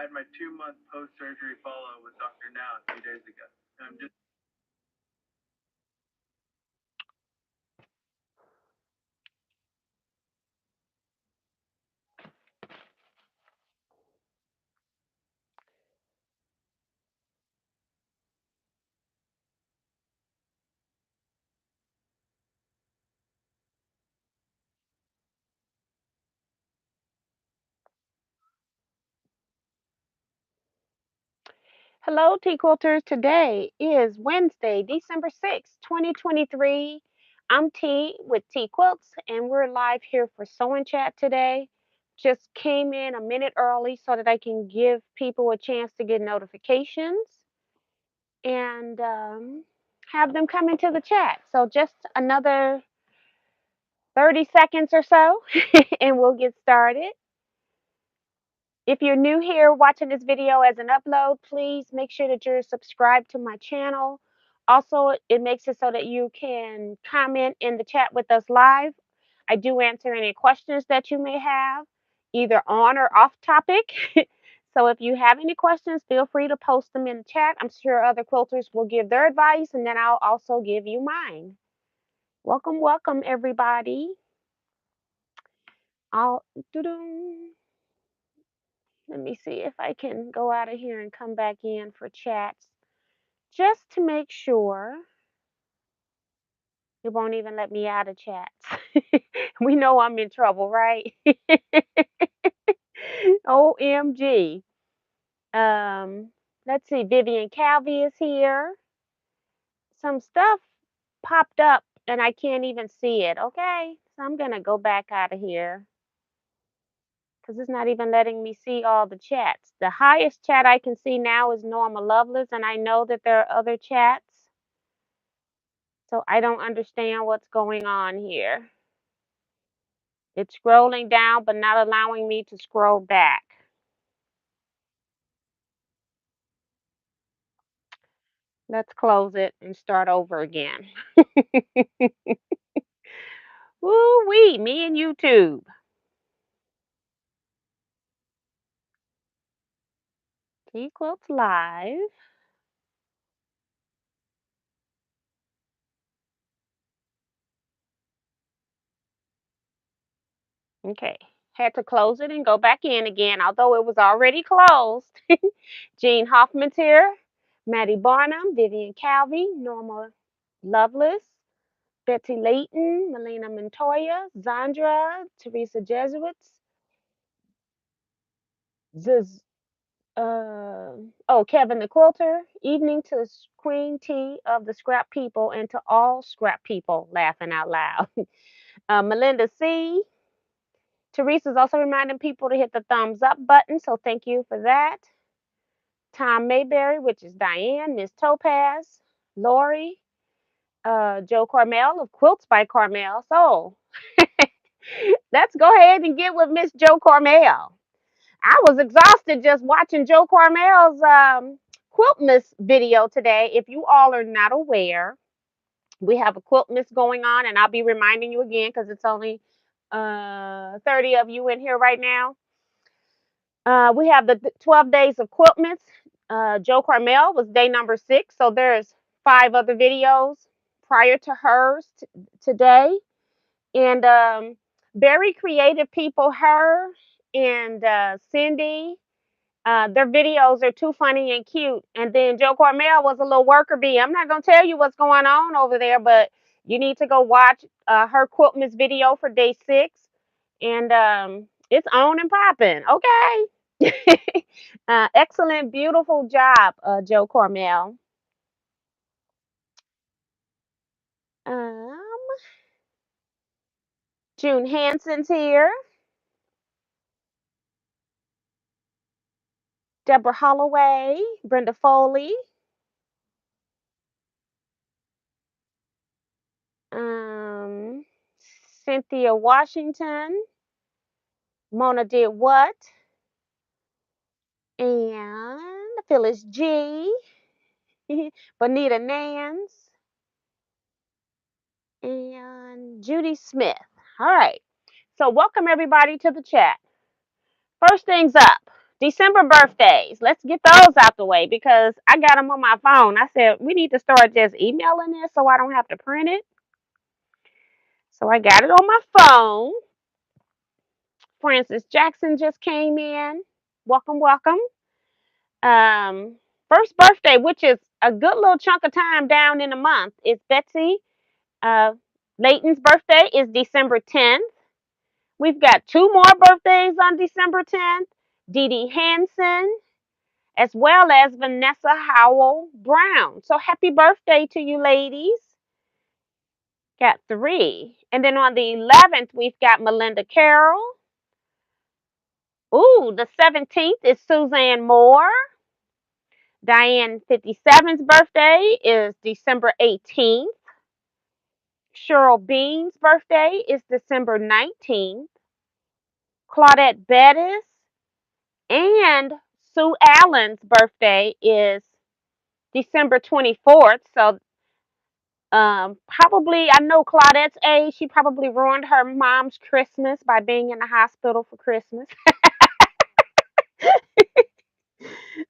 I had my 2 month post surgery follow with Dr. Now 2 days ago. And I'm just Hello, Teaquilters. Today is Wednesday, December 6th, 2023. I'm T with Teaquilts, and we're live here for Sew and Chat today. Just came in a minute early so that I can give people a chance to get notifications and have them come into the chat. So just another 30 seconds or so, and we'll get started. If you're new here watching this video as an upload, please make sure that you're subscribed to my channel. Also, it makes it so that you can comment in the chat with us live. I do answer any questions that you may have, either on or off topic. So if you have any questions, feel free to post them in the chat. I'm sure other quilters will give their advice, and then I'll also give you mine. Welcome, welcome, everybody. I'll doo-doo. Let me see if I can go out of here and come back in for chats just to make sure. It won't even let me out of chats. We know I'm in trouble, right? OMG. Let's see. Vivian Calvi is here. Some stuff popped up and I can't even see it. Okay. So I'm going to go back out of here because it's not even letting me see all the chats. The highest chat I can see now is Norma Lovelace, and I know that there are other chats. So I don't understand what's going on here. It's scrolling down, but not allowing me to scroll back. Let's close it and start over again. Woo wee, me and YouTube. Teaquilts live. Okay. Had to close it and go back in again, although it was already closed. Jean Hoffman's here. Maddie Barnum, Vivian Calvi, Norma Lovelace, Betsy Layton, Melina Montoya, Zandra, Teresa Jesuits, Ziz, Kevin the Quilter. Evening to Queen T of the Scrap People and to all scrap people laughing out loud. Melinda C. Teresa's also reminding people to hit the thumbs up button, so thank you for that. Tom Mayberry, which is Diane, Miss Topaz, Lori, Joe Carmel of Quilts by Carmel. So let's go ahead and get with Miss Joe Carmel. I was exhausted just watching Joe Carmel's Quilt Miss video today. If you all are not aware, we have a Quilt Miss going on, and I'll be reminding you again because it's only 30 of you in here right now. We have the 12 days of Quilt Miss. Joe Carmel was day number 6, so there's 5 other videos prior to hers today. And very creative people, her and Cindy. Their videos are too funny and cute. And then Joe Carmel was a little worker bee. I'm not gonna tell you what's going on over there, but you need to go watch her Quiltmas video for day 6, and it's on and popping. Okay. Excellent, beautiful job, Joe Carmel. Um, June Hanson's here. Deborah Holloway, Brenda Foley, um, Cynthia Washington, Mona Did What, and Phyllis G, Bonita Nance, and Judy Smith. All right. So welcome everybody to the chat. First things up. December birthdays. Let's get those out the way because I got them on my phone. I said we need to start just emailing this so I don't have to print it. So I got it on my phone. Francis Jackson just came in. Welcome, welcome. Um, First birthday, which is a good little chunk of time down in the month, is Betsy. Uh, Layton's birthday is December 10th. We've got two more birthdays on December 10th. Dee Dee Hanson, as well as Vanessa Howell Brown. So happy birthday to you ladies. Got three. And then on the 11th, we've got Melinda Carroll. Ooh, the 17th is Suzanne Moore. Diane 57's birthday is December 18th. Cheryl Bean's birthday is December 19th. Claudette Bettis and Sue Allen's birthday is December 24th. So probably, I know Claudette's age. She probably ruined her mom's Christmas by being in the hospital for Christmas.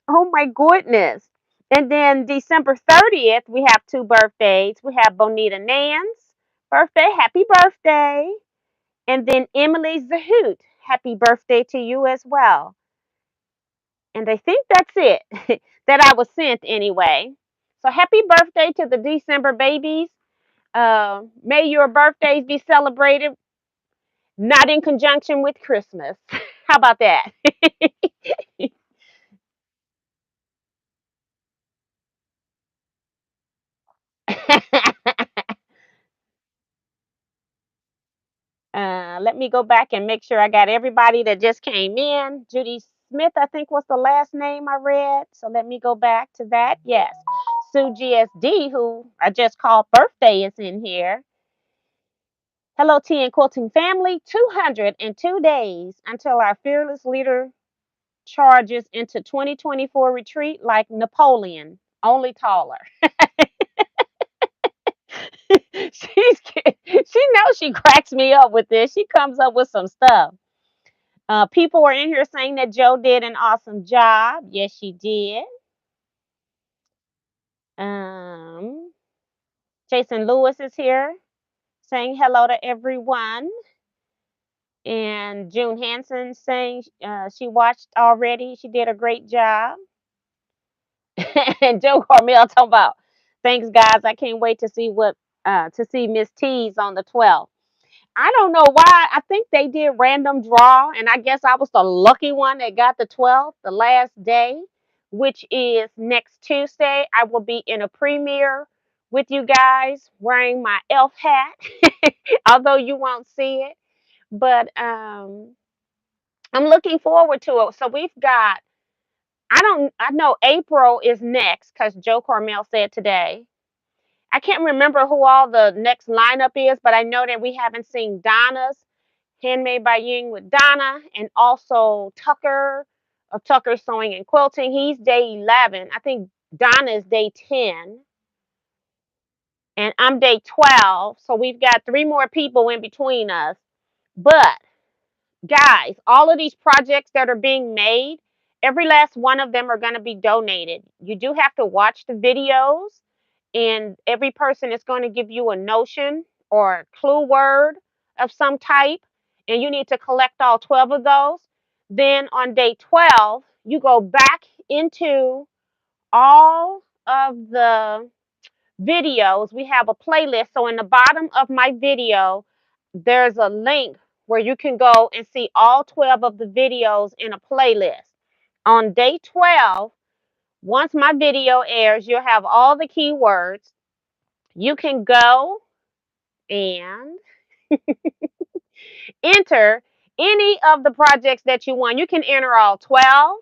Oh my goodness. And then December 30th, we have two birthdays. We have Bonita Nance birthday. Happy birthday. And then Emily Zahoot. Happy birthday to you as well. And I think that's it that I was sent anyway. So happy birthday to the December babies. May your birthdays be celebrated not in conjunction with Christmas. How about that? Let me go back and make sure I got everybody that just came in. Judy Smith, I think, was the last name I read. So let me go back to that. Yes. Sue GSD, who I just called birthday, is in here. Hello, Tea and Quilting family. 202 days until our fearless leader charges into 2024 retreat like Napoleon, only taller. She knows she cracks me up with this. She comes up with some stuff. People are in here saying that Joe did an awesome job. Yes, she did. Um, Jason Lewis is here saying hello to everyone. And June Hanson saying she watched already. She did a great job. And Joe Carmel talking about, thanks guys. I can't wait to see Miss T's on the 12th. I don't know why. I think they did random draw, and I guess I was the lucky one that got the 12th, the last day, which is next Tuesday. I will be in a premiere with you guys wearing my elf hat, although you won't see it. But I'm looking forward to it. So we've got, I know April is next because Joe Carmel said today. I can't remember who all the next lineup is, but I know that we haven't seen Donna's Handmade by Ying with Donna, and also Tucker of Tucker Sewing and Quilting. He's day 11. I think Donna is day 10, and I'm day 12. So we've got three more people in between us. But guys, all of these projects that are being made, every last one of them are going to be donated. You do have to watch the videos, and every person is going to give you a notion or a clue word of some type, and you need to collect all 12 of those. Then on day 12, you go back into all of the videos. We have a playlist. So in the bottom of my video, there's a link where you can go and see all 12 of the videos in a playlist. On day 12, once my video airs, you'll have all the keywords. You can go and enter any of the projects that you want. You can enter all 12,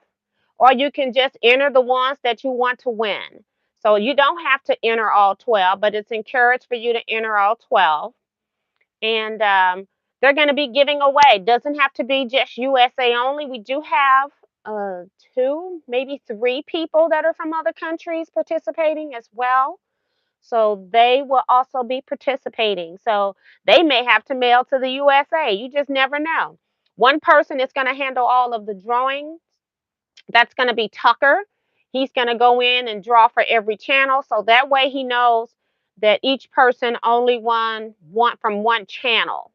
or you can just enter the ones that you want to win. So you don't have to enter all 12, but it's encouraged for you to enter all 12. And they're going to be giving away. Doesn't have to be just USA only. We do have two, maybe three people that are from other countries participating as well. So they will also be participating. So they may have to mail to the USA. You just never know. One person is going to handle all of the drawings, That's going to be Tucker. He's going to go in and draw for every channel. So that way he knows that each person only won one from one channel.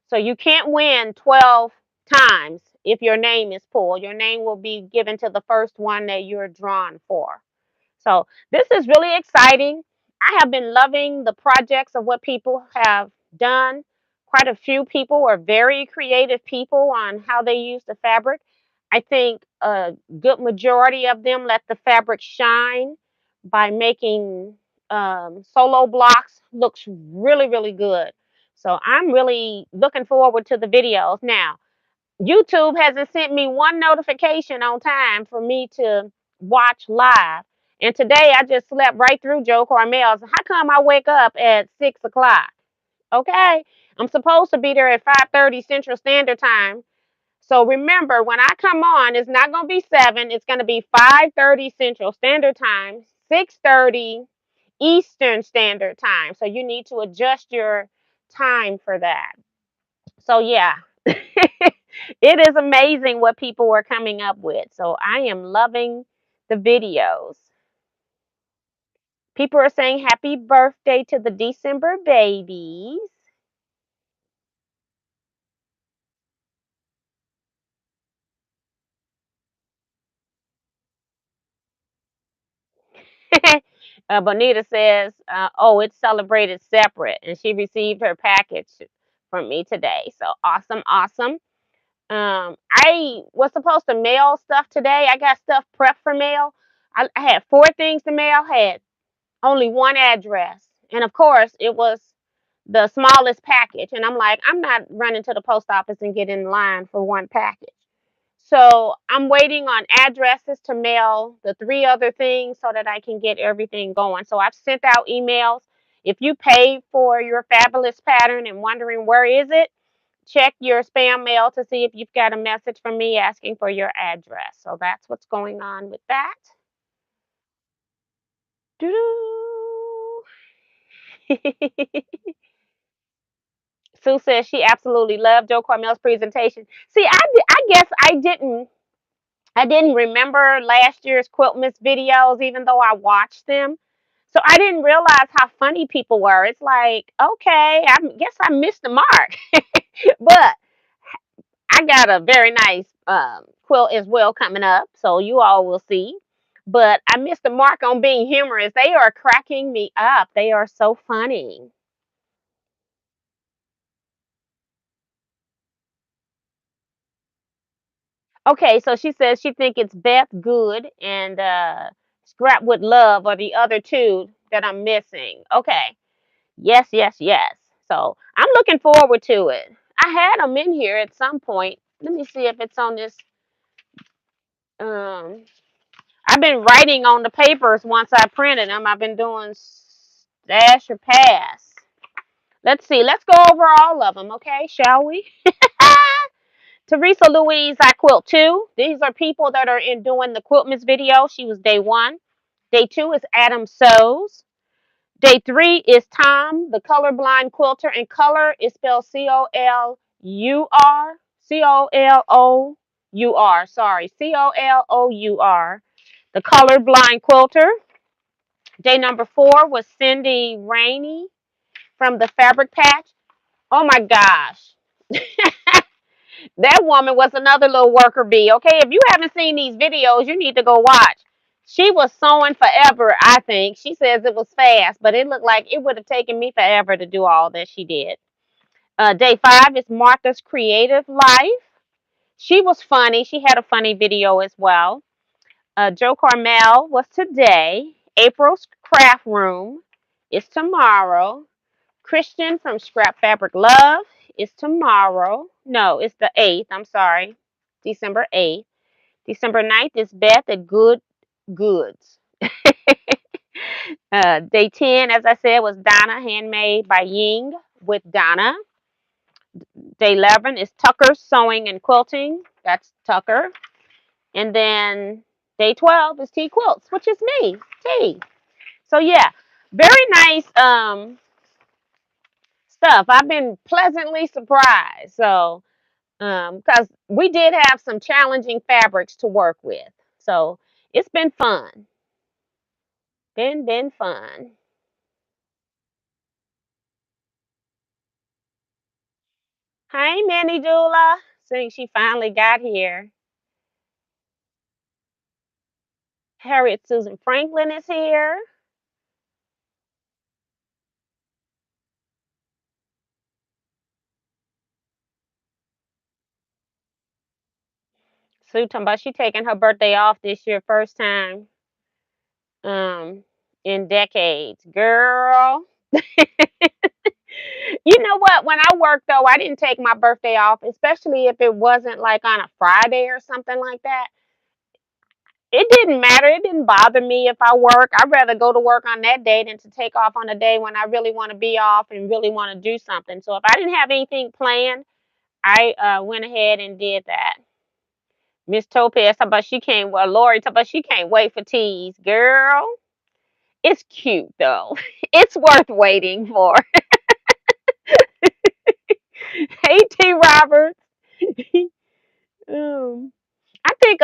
So you can't win 12 times if your name is pulled. Your name will be given to the first one that you're drawn for. So this is really exciting. I have been loving the projects of what people have done. Quite a few people are very creative people on how they use the fabric. I think a good majority of them let the fabric shine by making solo blocks. Looks really, really good. So I'm really looking forward to the videos. Now, YouTube hasn't sent me one notification on time for me to watch live. And today I just slept right through Joe Carmel's. How come I wake up at 6 o'clock? Okay. I'm supposed to be there at 5:30 Central Standard Time. So remember, when I come on, it's not going to be 7. It's going to be 5:30 Central Standard Time, 6:30 Eastern Standard Time. So you need to adjust your time for that. So yeah, it is amazing what people are coming up with. So I am loving the videos. People are saying happy birthday to the December babies. Bonita says, oh, it's celebrated separate, and she received her package from me today. So awesome, awesome. I was supposed to mail stuff today. I got stuff prepped for mail. I had 4 things to mail, had only one address. And of course, it was the smallest package. And I'm like, I'm not running to the post office and get in line for one package. So I'm waiting on addresses to mail the 3 other things so that I can get everything going. So I've sent out emails. If you paid for your fabulous pattern and wondering where is it, check your spam mail to see if you've got a message from me asking for your address. So that's what's going on with that. Doo-doo. Sue says she absolutely loved Joe Cormel's presentation. See, I guess I didn't remember last year's Quiltmas videos, even though I watched them. So I didn't realize how funny people were. It's like, okay, I guess I missed the mark. But I got a very nice quilt as well coming up, so you all will see. But I missed the mark on being humorous. They are cracking me up. They are so funny. Okay, so she says she think it's Beth Good and Scrap with Love are the other two that I'm missing. Okay. Yes, yes, yes. So I'm looking forward to it. I had them in here at some point. Let me see if it's on this. Um, I've been writing on the papers once I printed them. I've been doing stash or pass. Let's see. Let's go over all of them, okay? Shall we? Teresa Louise, I quilt too. These are people that are in doing the Quiltmas video. She was day 1. Day 2 is Adam Sews. Day 3 is Tom, the colorblind quilter, and color is spelled Colur. Colour. Sorry, Colour. The colorblind quilter. Day number 4 was Cindy Rainey from the Fabric Patch. Oh my gosh. That woman was another little worker bee. Okay, if you haven't seen these videos, you need to go watch. She was sewing forever, I think. She says it was fast, but it looked like it would have taken me forever to do all that she did. Day 5 is Martha's Creative Life. She was funny. She had a funny video as well. Joe Carmel was today. April's Craft Room is tomorrow. Christian from Scrap Fabric Love is tomorrow. No, it's the 8th. I'm sorry. December 8th. December 9th is Beth at Good Goods. Day 10, as I said, was Donna, handmade by Ying with Donna. Day 11 is Tucker Sewing and Quilting. That's Tucker. And then day 12 is Teaquilts, which is me, T. So yeah, very nice stuff. I've been pleasantly surprised. So because we did have some challenging fabrics to work with. So it's been fun. Been fun. Hi, Manny Dula. Saying she finally got here. Harriet Susan Franklin is here. Sue talking about she taking her birthday off this year, first time in decades. Girl. You know what? When I worked though, I didn't take my birthday off, especially if it wasn't like on a Friday or something like that. It didn't matter. It didn't bother me if I work. I'd rather go to work on that day than to take off on a day when I really want to be off and really want to do something. So if I didn't have anything planned, I went ahead and did that. Miss Topaz talking about she can't. Well, Lori talking about she can't wait for teas. Girl, it's cute though. It's worth waiting for. Hey, T. Roberts. um, I think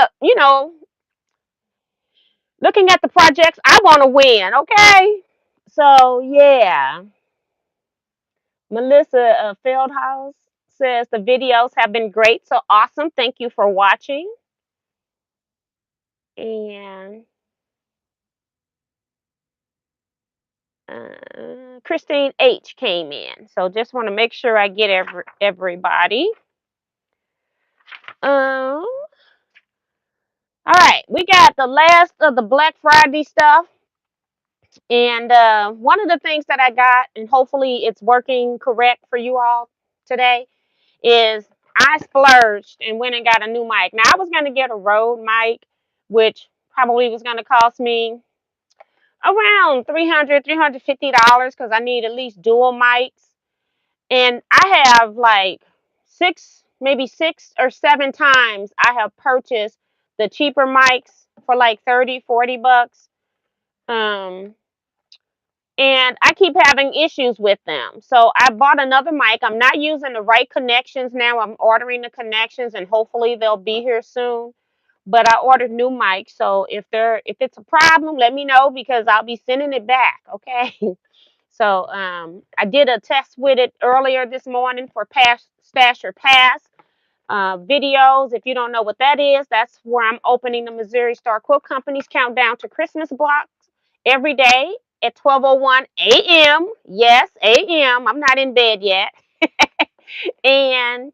looking at the projects, I want to win. Okay, so yeah. Melissa Feldhaus says the videos have been great. So awesome. Thank you for watching. And Christine H came in. So just want to make sure I get everybody. Um, all right, we got the last of the Black Friday stuff. And one of the things that I got, and hopefully it's working correct for you all today, is I splurged and went and got a new mic. Now I was going to get a Rode mic, which probably was going to cost me around $350 because I need at least dual mics. And I have like maybe 6 or 7 times I have purchased the cheaper mics for like 30, $40. Um, and I keep having issues with them. So I bought another mic. I'm not using the right connections now. I'm ordering the connections and hopefully they'll be here soon. But I ordered new mics. So if it's a problem, let me know because I'll be sending it back. Okay. So I did a test with it earlier this morning for Stash or Pass videos. If you don't know what that is, that's where I'm opening the Missouri Star Quilt Company's countdown to Christmas blocks every day at 12:01 a.m. Yes, a.m. I'm not in bed yet. And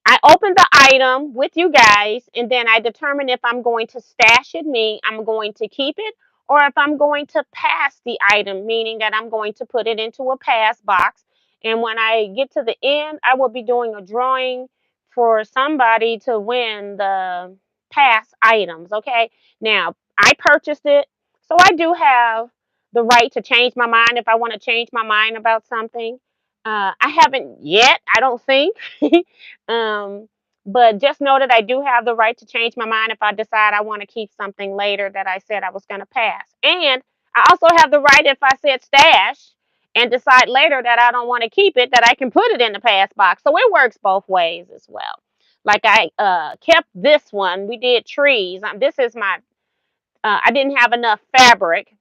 I open the item with you guys, and then I determine if I'm going to stash it, meaning I'm going to keep it, or if I'm going to pass the item, meaning that I'm going to put it into a pass box. And when I get to the end, I will be doing a drawing for somebody to win the pass items. Okay. Now, I purchased it, so I do have the right to change my mind if I want to change my mind about something. I haven't yet, I don't think. Um, but just know that I do have the right to change my mind if I decide I want to keep something later that I said I was going to pass. And I also have the right, if I said stash and decide later that I don't want to keep it, that I can put it in the pass box. So it works both ways as well. Like I kept this one. We did trees. This is my, I didn't have enough fabric.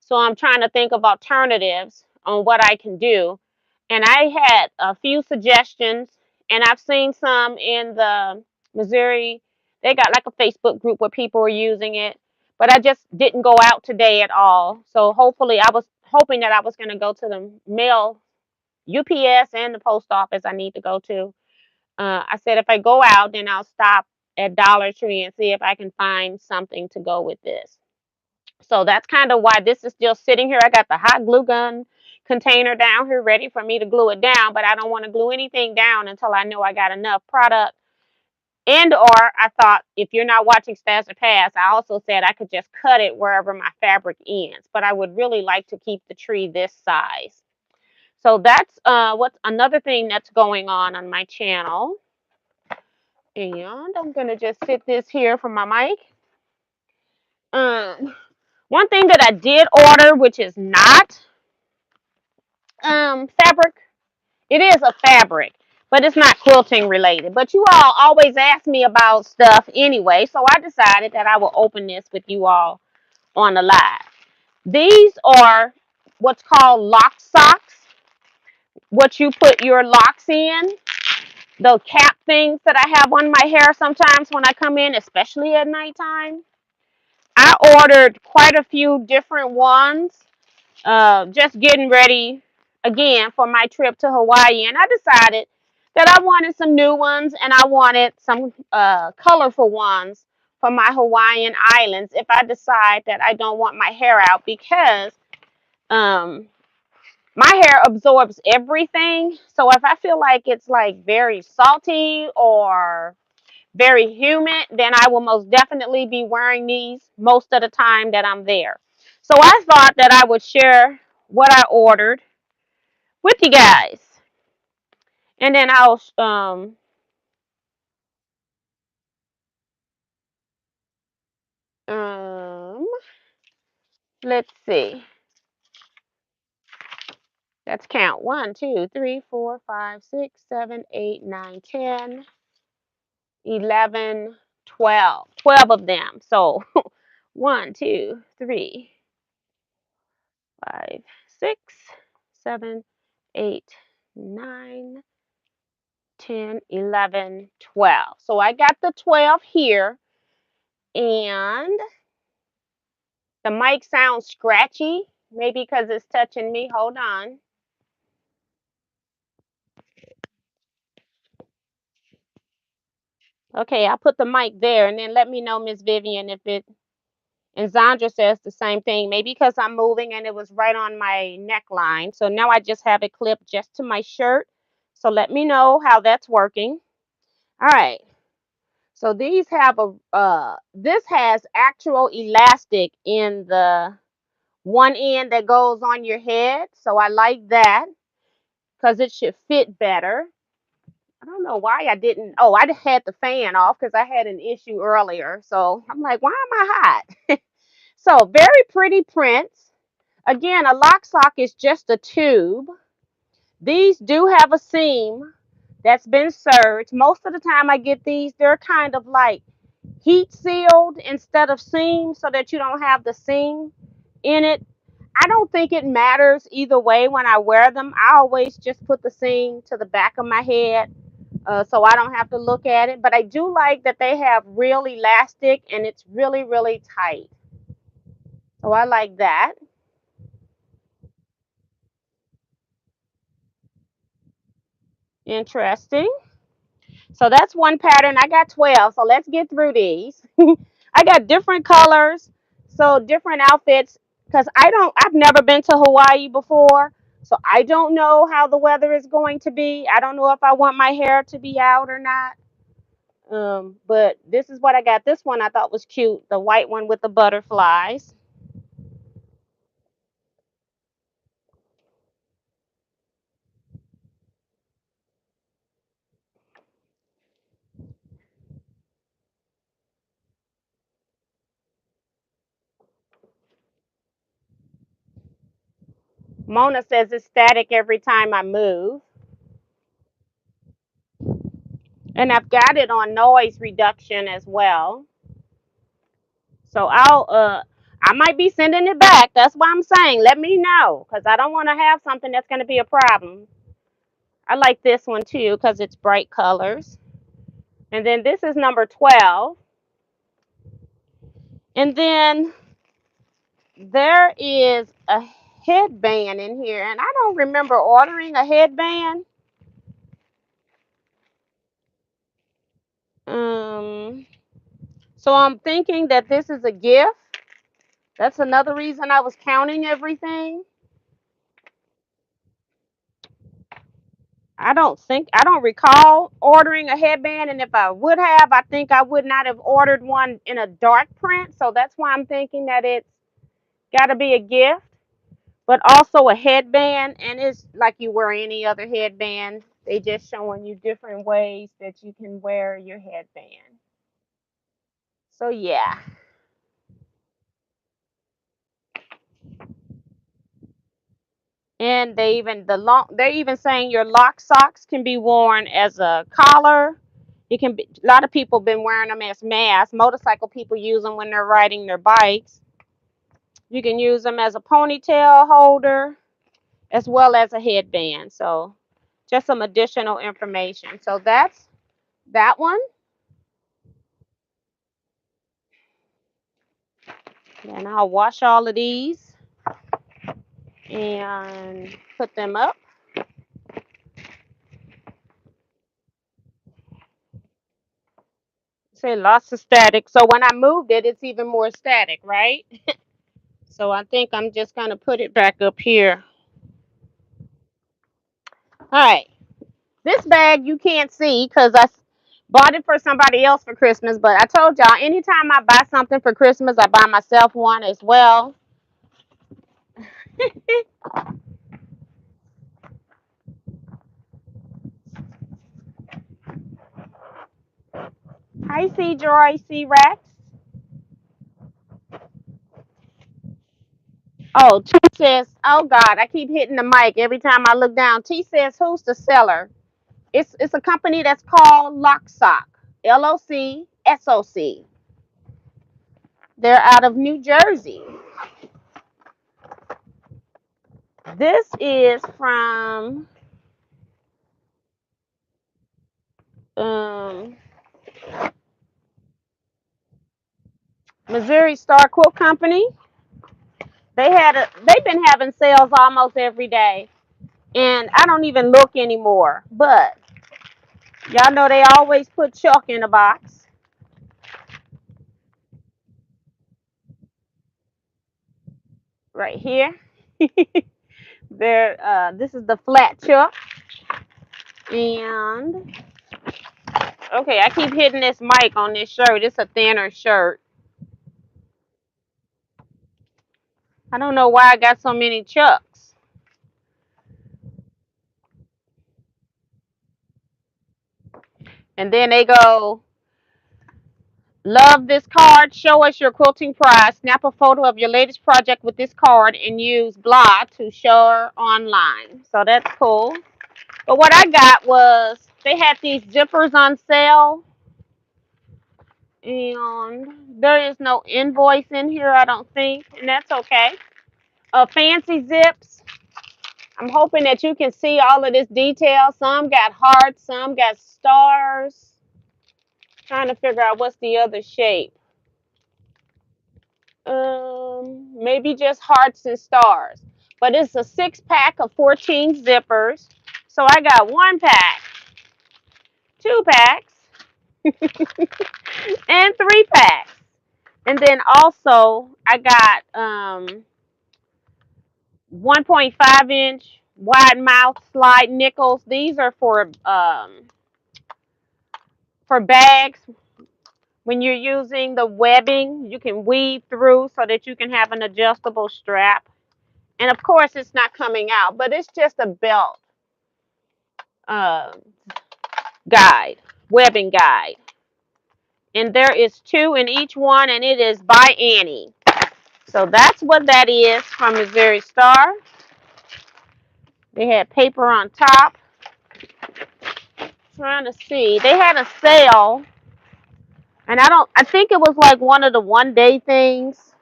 So I'm trying to think of alternatives on what I can do. And I had a few suggestions, and I've seen some in the Missouri. They got like a Facebook group where people are using it, but I just didn't go out today at all. So hopefully, I was hoping that I was going to go to the mail, UPS, and the post office I need to go to. I said if I go out, then I'll stop at Dollar Tree and see if I can find something to go with this. So that's kind of why this is still sitting here. I got the hot glue gun container down here ready for me to glue it down, but I don't want to glue anything down until I know I got enough product. And or I thought if you're not watching Stash or Pass, I also said I could just cut it wherever my fabric ends. But I would really like to keep the tree this size. So that's what's another thing that's going on my channel. And I'm gonna just sit this here for my mic. One thing that I did order, which is not fabric, it is a fabric, but it's not quilting related. But you all always ask me about stuff anyway, so I decided that I will open this with you all on the live. These are what's called lock socks, what you put your locks in. The cap things that I have on my hair sometimes when I come in, especially at nighttime. I ordered quite a few different ones, just getting ready again for my trip to Hawaii. And I decided that I wanted some new ones and I wanted some colorful ones for my Hawaiian islands if I decide that I don't want my hair out, because um, my hair absorbs everything. So if I feel like it's like very salty or very humid, then I will most definitely be wearing these most of the time that I'm there. So I thought that I would share what I ordered with you guys. And then I'll um let's see. Let's count. 1, 2, 3, 4, 5, 6, 7, 8, 9, 10, 11, 12. 12 of them. So 1, 2, 3, 5, 6, 7, 8, 9, 10, 11, 12. So I got the 12 here, and the mic sounds scratchy, maybe because it's touching me. Hold on. Okay, I'll put the mic there, and then let me know, Miss Vivian, if it, and Zandra says the same thing, maybe because I'm moving and it was right on my neckline. So now I just have it clipped just to my shirt. So let me know how that's working. All right. So these have a this has actual elastic in the one end that goes on your head. So I like that because it should fit better. I don't know why I didn't. Oh, I had the fan off because I had an issue earlier. So I'm like, why am I hot? So very pretty prints. Again, a lock sock is just a tube. These do have a seam that's been serged. Most of the time I get these, they're kind of like heat sealed instead of seam, so that you don't have the seam in it. I don't think it matters either way when I wear them. I always just put the seam to the back of my head, so I don't have to look at it. But I do like that they have real elastic and it's really, really tight. So I like that. Interesting. So that's one pattern. I got 12. So let's get through these. I got different colors, so different outfits, because I've never been to Hawaii before. So I don't know how the weather is going to be. I don't know if I want my hair to be out or not. But this is what I got. This one I thought was cute. The white one with the butterflies. Mona says it's static every time I move. And I've got it on noise reduction as well. So I might be sending it back. That's why I'm saying let me know, because I don't want to have something that's going to be a problem. I like this one too because it's bright colors. And then this is number 12. And then there is a headband in here, and I don't remember ordering a headband. Um, so I'm thinking that this is a gift. That's another reason I was counting everything. I don't recall ordering a headband, and if I would have, I think I would not have ordered one in a dark print. So that's why I'm thinking that it's got to be a gift, but also a headband. And it's like you wear any other headband. They just showing you different ways that you can wear your headband. So yeah. And they're even saying your lock socks can be worn as a collar. It can be, a lot of people been wearing them as masks. Motorcycle people use them when they're riding their bikes. You can use them as a ponytail holder as well as a headband. So just some additional information. So that's that one. And I'll wash all of these and put them up. Say lots of static. So when I moved it, it's even more static, right? So I think I'm just going to put it back up here. All right. This bag you can't see because I bought it for somebody else for Christmas. But I told y'all, anytime I buy something for Christmas, I buy myself one as well. Hi, C. Joy, C. Rex. Oh, T says, oh God, I keep hitting the mic every time I look down. T says, who's the seller? It's a company that's called Locksock, LOCSOC. They're out of New Jersey. This is from um, Missouri Star Quilt Company. They've been having sales almost every day, and I don't even look anymore. But y'all know they always put chalk in the box right here. This is the flat chalk, and okay, I keep hitting this mic on this shirt. It's a thinner shirt. I don't know why I got so many chucks. And then they go, love this card. Show us your quilting prize. Snap a photo of your latest project with this card and use blah to share online. So that's cool. But what I got was they had these zippers on sale. And there is no invoice in here, I don't think. And that's okay. Fancy zips. I'm hoping that you can see all of this detail. Some got hearts, some got stars. Trying to figure out what's the other shape. Maybe just hearts and stars. But it's a 6-pack of 14 zippers. So I got 1 pack, 2 packs, and 3 packs. And then also I got 1.5-inch wide mouth slide nickels. These are for bags. When you're using the webbing, you can weave through so that you can have an adjustable strap. And of course, it's not coming out, but it's just a belt uh, guide, webbing guide. And there is 2 in each one, and it is by Annie. So that's what that is from Missouri Star. They had paper on top. Trying to see. They had a sale, and I think it was like one of the 1-day things.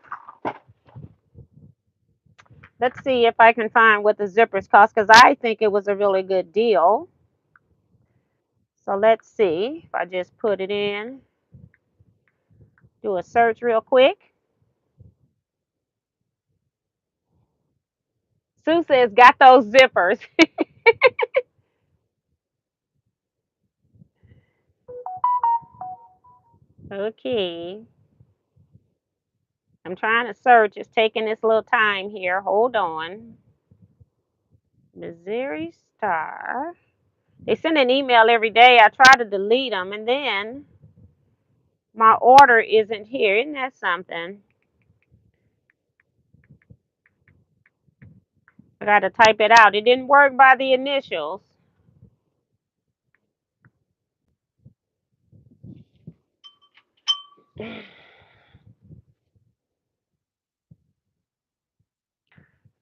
Let's see if I can find what the zippers cost because I think it was a really good deal. So let's see if I just put it in, do a search real quick. Sue says, got those zippers. Okay. I'm trying to search. It's taking this little time here. Hold on. Missouri Star. They send an email every day. I try to delete them, and then my order isn't here. Isn't that something? I got to type it out. It didn't work by the initials.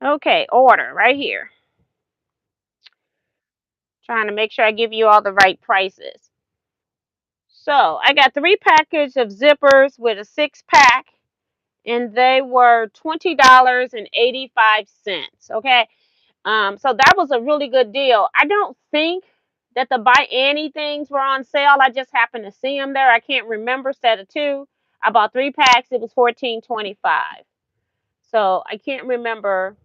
Okay, order right here. Trying to make sure I give you all the right prices. So I got 3 packages of zippers with a 6 pack, and they were $20.85. Okay. So that was a really good deal. I don't think that the buy anythings were on sale. I just happened to see them there. I can't remember. Set of two. I bought 3 packs. It was $14.25. So I can't remember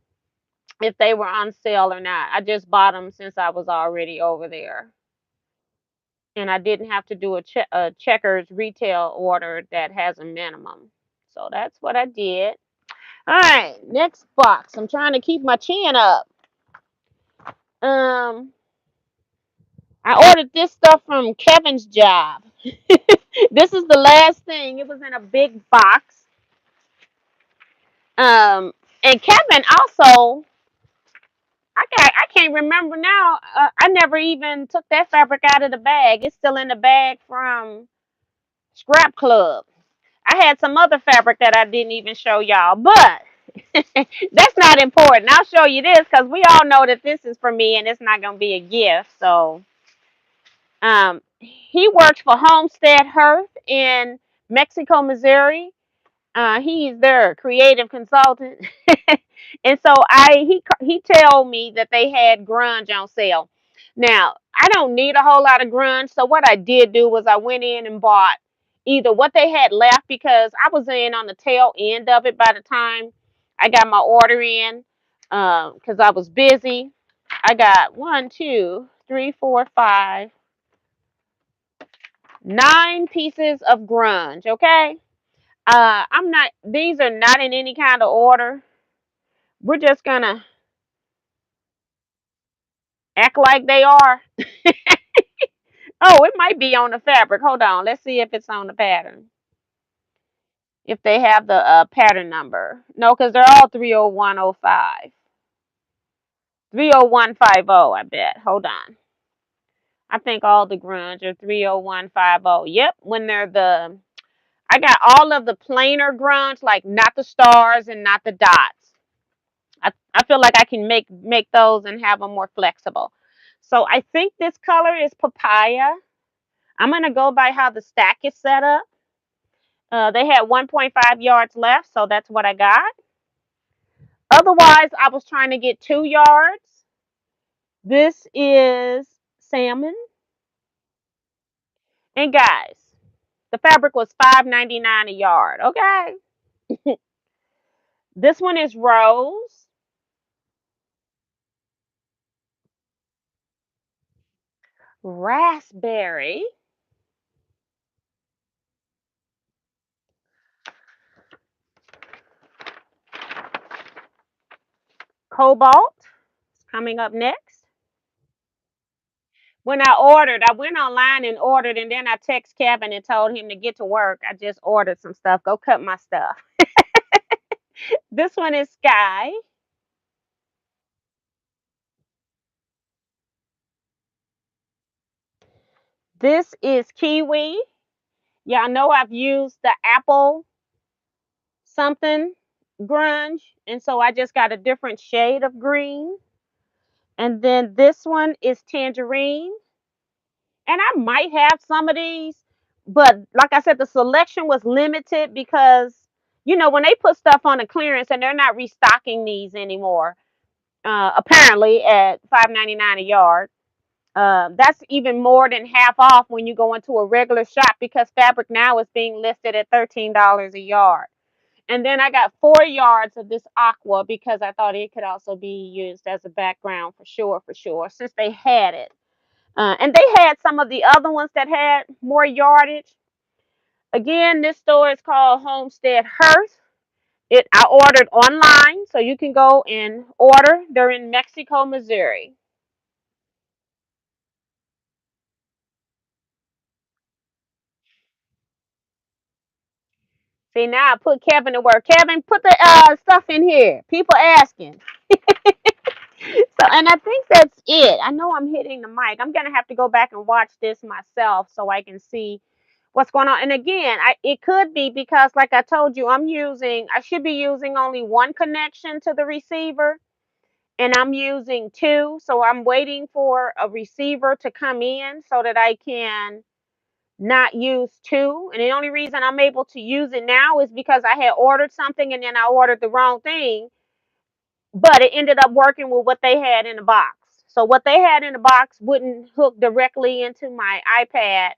if they were on sale or not. I just bought them since I was already over there, and I didn't have to do a Checkers retail order that has a minimum. So that's what I did. All right, next box. I'm trying to keep my chin up. Um, I ordered this stuff from Kevin's job. This is the last thing. It was in a big box. Um, and Kevin also, I can't remember now. I never even took that fabric out of the bag. It's still in the bag from Scrap Club. I had some other fabric that I didn't even show y'all, but that's not important. I'll show you this because we all know that this is for me and it's not going to be a gift. So, he works for Homestead Hearth in Mexico, Missouri. He's their creative consultant, and so he told me that they had grunge on sale. Now I don't need a whole lot of grunge, so what I did do was I went in and bought either what they had left because I was in on the tail end of it by the time I got my order in, because I was busy. I got 1, 2, 3, 4, 5, 9 pieces of grunge. Okay. I'm not, these are not in any kind of order. We're just gonna act like they are. Oh, it might be on the fabric. Hold on. Let's see if it's on the pattern. If they have the pattern number. No, because they're all 30105. 30150, I bet. Hold on. I think all the grunge are 30150. Yep, when they're I got all of the plainer grunge, like not the stars and not the dots. I feel like I can make those and have them more flexible. So I think this color is papaya. I'm gonna go by how the stack is set up. They had 1.5 yards left, so that's what I got. Otherwise, I was trying to get 2 yards. This is salmon. And guys, the fabric was $5.99 a yard. Okay. This one is rose, raspberry, cobalt. Coming up next. When I went online and ordered, and then I text Kevin and told him to get to work. I just ordered some stuff. Go cut my stuff. This one is sky. This is kiwi. Y'all know I've used the apple something grunge, and so I just got a different shade of green. And then this one is tangerine. And I might have some of these, but like I said, the selection was limited because when they put stuff on a clearance and they're not restocking these anymore. Apparently at $5.99 a yard. That's even more than half off when you go into a regular shop because fabric now is being listed at $13 a yard. And then I got 4 yards of this aqua because I thought it could also be used as a background for sure, since they had it. And they had some of the other ones that had more yardage. Again, this store is called Homestead Hearth. I ordered online, so you can go and order. They're in Mexico, Missouri. See, now I put Kevin to work. Kevin, put the stuff in here. People asking. So, and I think that's it. I know I'm hitting the mic. I'm gonna have to go back and watch this myself so I can see what's going on. And again, it could be because, like I told you, I should be using only one connection to the receiver, and I'm using two. So I'm waiting for a receiver to come in so that I can not use two. And the only reason I'm able to use it now is because I had ordered something and then I ordered the wrong thing, but it ended up working with what they had in the box. So what they had in the box wouldn't hook directly into my iPad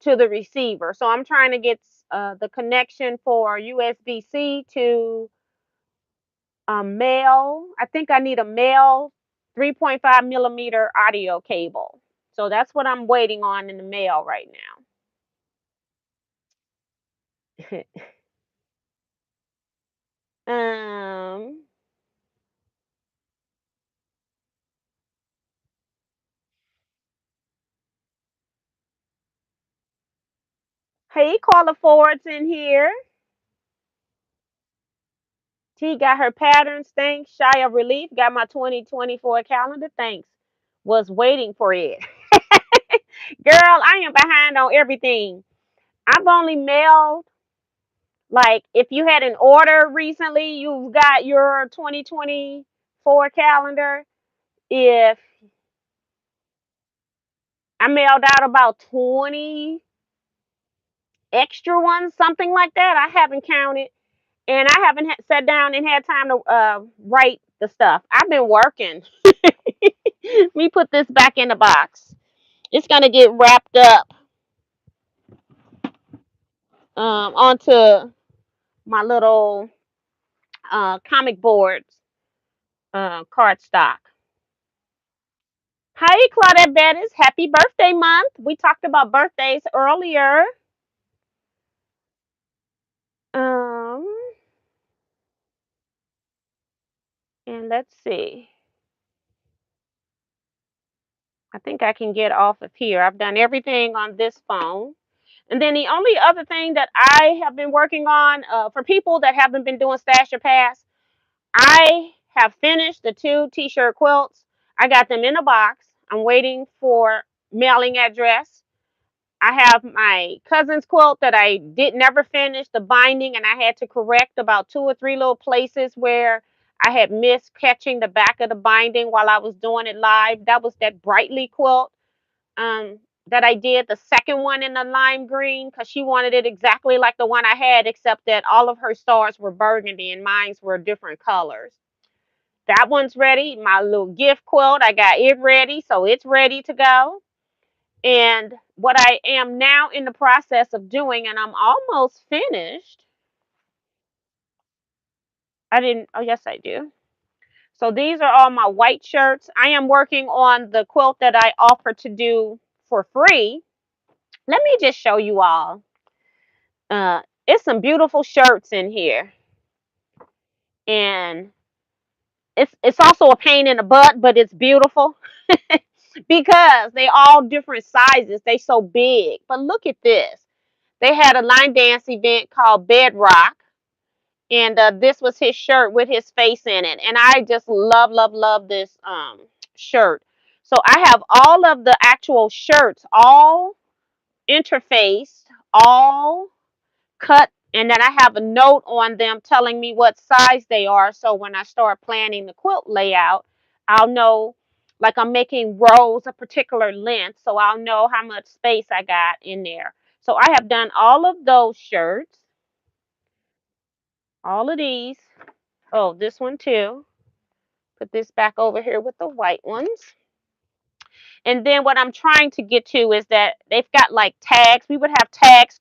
to the receiver. So I'm trying to get the connection for USB-C to a male. I think I need a male 3.5 millimeter audio cable. So that's what I'm waiting on in the mail right now. um, hey, Carla Ford's in here. T got her patterns. Thanks. Shy of relief. Got my 2024 calendar. Thanks. Was waiting for it. Girl, I am behind on everything. I've only mailed, like, if you had an order recently, you've got your 2024 calendar. If I mailed out about 20 extra ones, something like that, I haven't counted. And I haven't sat down and had time to write the stuff. I've been working. Let me put this back in the box. It's going to get wrapped up onto my little comic boards cardstock. Hi, Claudette Bettis. Happy birthday month. We talked about birthdays earlier. Um, and let's see. I think I can get off of here. I've done everything on this phone. And then the only other thing that I have been working on for people that haven't been doing Stash Your Pass, I have finished the two t-shirt quilts. I got them in a box. I'm waiting for mailing address. I have my cousin's quilt that I did never finish the binding, and I had to correct about two or three little places where I had missed catching the back of the binding while I was doing it live. That was that Brightly quilt that I did, the second one in the lime green, because she wanted it exactly like the one I had, except that all of her stars were burgundy and mine were different colors. That one's ready. My little gift quilt, I got it ready, so it's ready to go. And what I am now in the process of doing, and I'm almost finished. I didn't, oh, yes, I do. So these are all my white shirts. I am working on the quilt that I offer to do for free. Let me just show you all. It's some beautiful shirts in here. And it's also a pain in the butt, but it's beautiful because they all different sizes. They so big. But look at this. They had a line dance event called Bedrock, and this was his shirt with his face in it. And I just love, love, love this shirt. So I have all of the actual shirts, all interfaced, all cut, and then I have a note on them telling me what size they are. So when I start planning the quilt layout, I'll know, like, I'm making rows a particular length, so I'll know how much space I got in there. So I have done all of those shirts, all of these. Oh, this one too. Put this back over here with the white ones. And then what I'm trying to get to is that they've got like tags. We would have tags.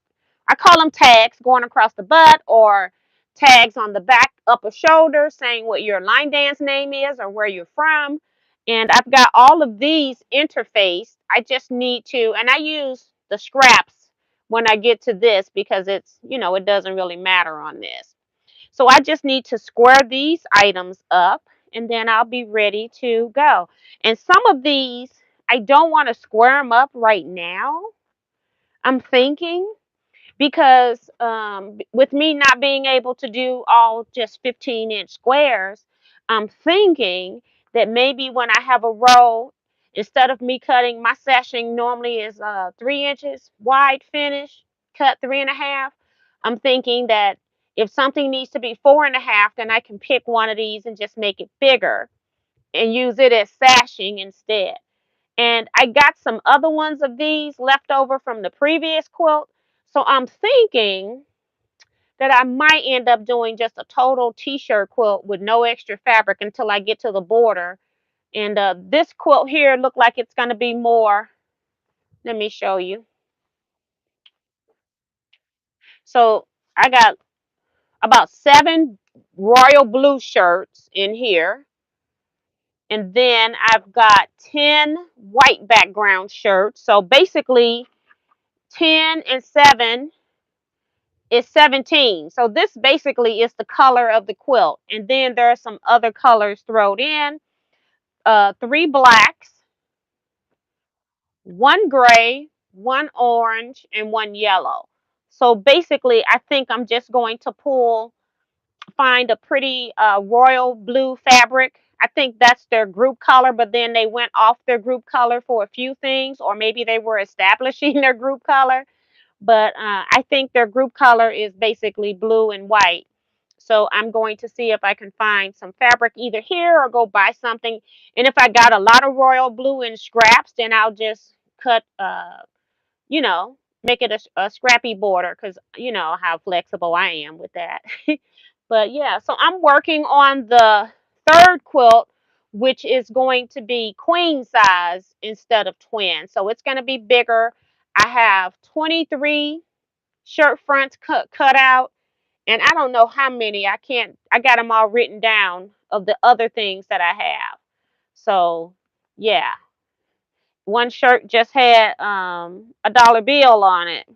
I call them tags going across the butt, or tags on the back upper shoulder saying what your line dance name is or where you're from. And I've got all of these interfaced. I just need to, and I use the scraps when I get to this because it's, it doesn't really matter on this. So I just need to square these items up, and then I'll be ready to go. And some of these, I don't want to square them up right now. I'm thinking, because with me not being able to do all just 15-inch squares, I'm thinking that maybe when I have a row, instead of me cutting, my sashing normally is 3 inches wide finish, cut 3.5. I'm thinking that if something needs to be 4.5, then I can pick one of these and just make it bigger. and use it as sashing instead. And I got some other ones of these left over from the previous quilt. So I'm thinking that I might end up doing just a total t-shirt quilt with no extra fabric until I get to the border. And this quilt here look like it's going to be more. Let me show you. So I got about 7 royal blue shirts in here. And then I've got 10 white background shirts. So basically 10 and 7 is 17. So this basically is the color of the quilt. And then there are some other colors thrown in. 3 blacks, 1 gray, 1 orange, and 1 yellow. So basically, I think I'm just going to find a pretty royal blue fabric. I think that's their group color, but then they went off their group color for a few things, or maybe they were establishing their group color. But I think their group color is basically blue and white. So I'm going to see if I can find some fabric either here or go buy something. And if I got a lot of royal blue in scraps, then I'll just cut, make it a scrappy border because you know how flexible I am with that. But yeah, so I'm working on the third quilt, which is going to be queen size instead of twin. So it's going to be bigger. I have 23 shirt fronts cut out, and I don't know how many. I got them all written down of the other things that I have. So yeah, one shirt just had a dollar bill on it.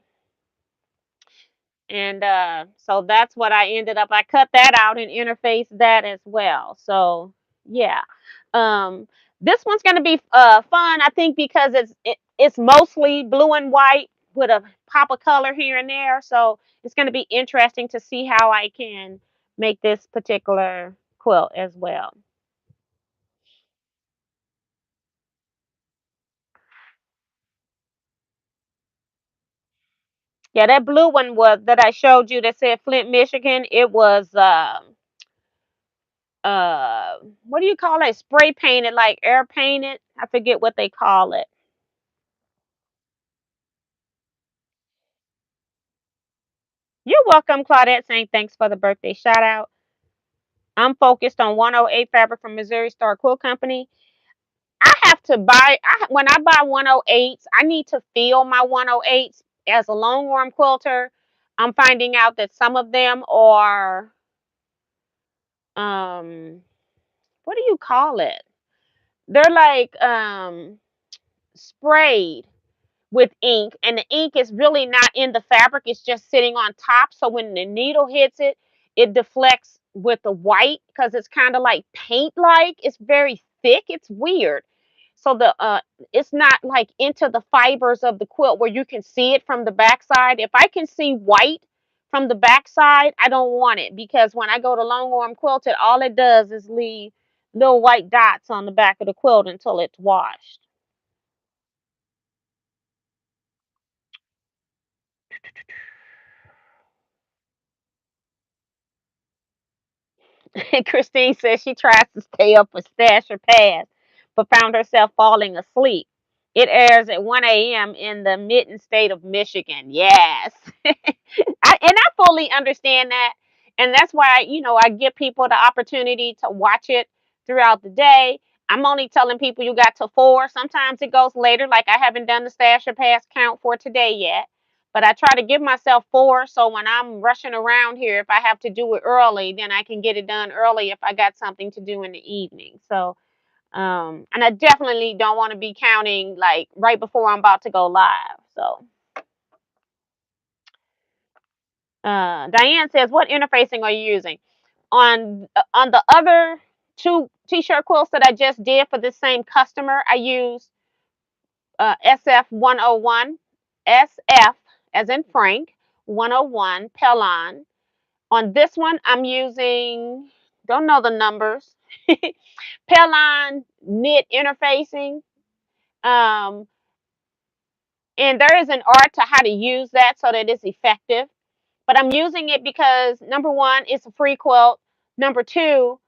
And so that's what I ended up. I cut that out and interfaced that as well. So yeah, um, this one's gonna be fun, I think, because it's mostly blue and white with a pop of color here and there. So it's gonna be interesting to see how I can make this particular quilt as well. Yeah, that blue one was that I showed you that said Flint, Michigan. It was uh what do you call it? Spray painted, like air painted. I forget what they call it. You're welcome, Claudette, saying thanks for the birthday shout out. I'm focused on 108 fabric from Missouri Star Quilt Company. I have to buy when I buy 108s, I need to feel my 108s as a long arm quilter. I'm finding out that some of them are um what do you call it? They're like sprayed with ink, and the ink is really not in the fabric, it's just sitting on top. So when the needle hits it, it deflects with the white because it's kind of like paint like. It's very thick, it's weird. So the it's not like into the fibers of the quilt where you can see it from the backside. If I can see white from the backside, I don't want it, because when I go to long arm quilted, all it does is leave little white dots on the back of the quilt until it's washed. Christine says she tries to stay up for Stash or Pass, but found herself falling asleep. It airs at 1 a.m. in the mitten state of Michigan. Yes. I fully understand that. And that's why, I give people the opportunity to watch it throughout the day. I'm only telling people you got to 4. Sometimes it goes later. Like I haven't done the Stash or Pass count for today yet. But I try to give myself 4, so when I'm rushing around here, if I have to do it early, then I can get it done early if I got something to do in the evening. So, and I definitely don't want to be counting like right before I'm about to go live. So, Diane says, "What interfacing are you using on the other 2 t-shirt quilts that I just did for this same customer? I use SF 101, SF as in Frank 101 Pellon. On this one, I'm using, don't know the numbers, Pellon knit interfacing. Um, and there is an art to how to use that so that it's effective. But I'm using it because number one, it's a free quilt. Number two,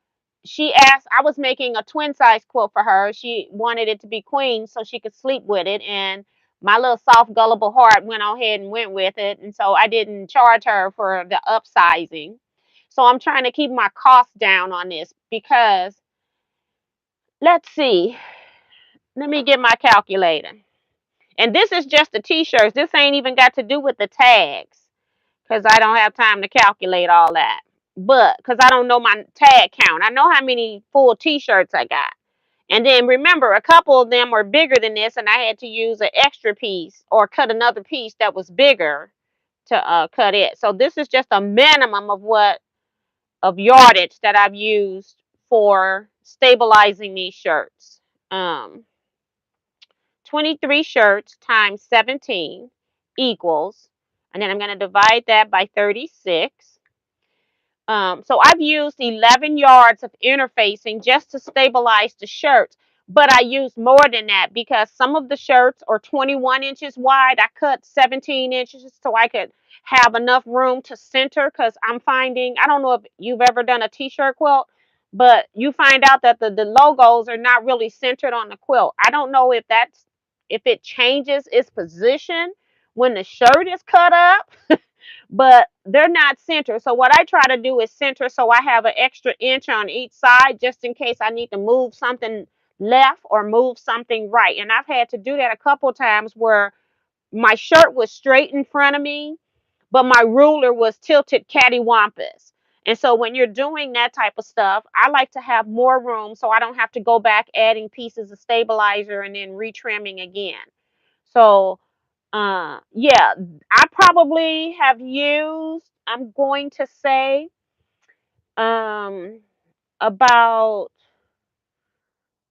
she asked, I was making a twin size quilt for her. She wanted it to be queen so she could sleep with it. And my little soft, gullible heart went on ahead and went with it. And so I didn't charge her for the upsizing. So I'm trying to keep my costs down on this because let's see. Let me get my calculator. And this is just the t-shirts. This ain't even got to do with the tags because I don't have time to calculate all that. But because I don't know my tag count, I know how many full t-shirts I got. And then remember, a couple of them are bigger than this, and I had to use an extra piece or cut another piece that was bigger to cut it. So this is just a minimum of yardage that I've used for stabilizing these shirts. Um, 23 shirts times 17 equals, and then I'm going to divide that by 36. So I've used 11 yards of interfacing just to stabilize the shirts, but I used more than that because some of the shirts are 21 inches wide. I cut 17 inches so I could have enough room to center because I'm finding, I don't know if you've ever done a t-shirt quilt, but you find out that the logos are not really centered on the quilt. I don't know if it changes its position when the shirt is cut up, but they're not centered. So what I try to do is center so I have an extra inch on each side just in case I need to move something left or move something right. And I've had to do that a couple times where my shirt was straight in front of me, but my ruler was tilted cattywampus. And so when you're doing that type of stuff, I like to have more room so I don't have to go back adding pieces of stabilizer and then retrimming again. So yeah, I probably have used, I'm going to say, um, about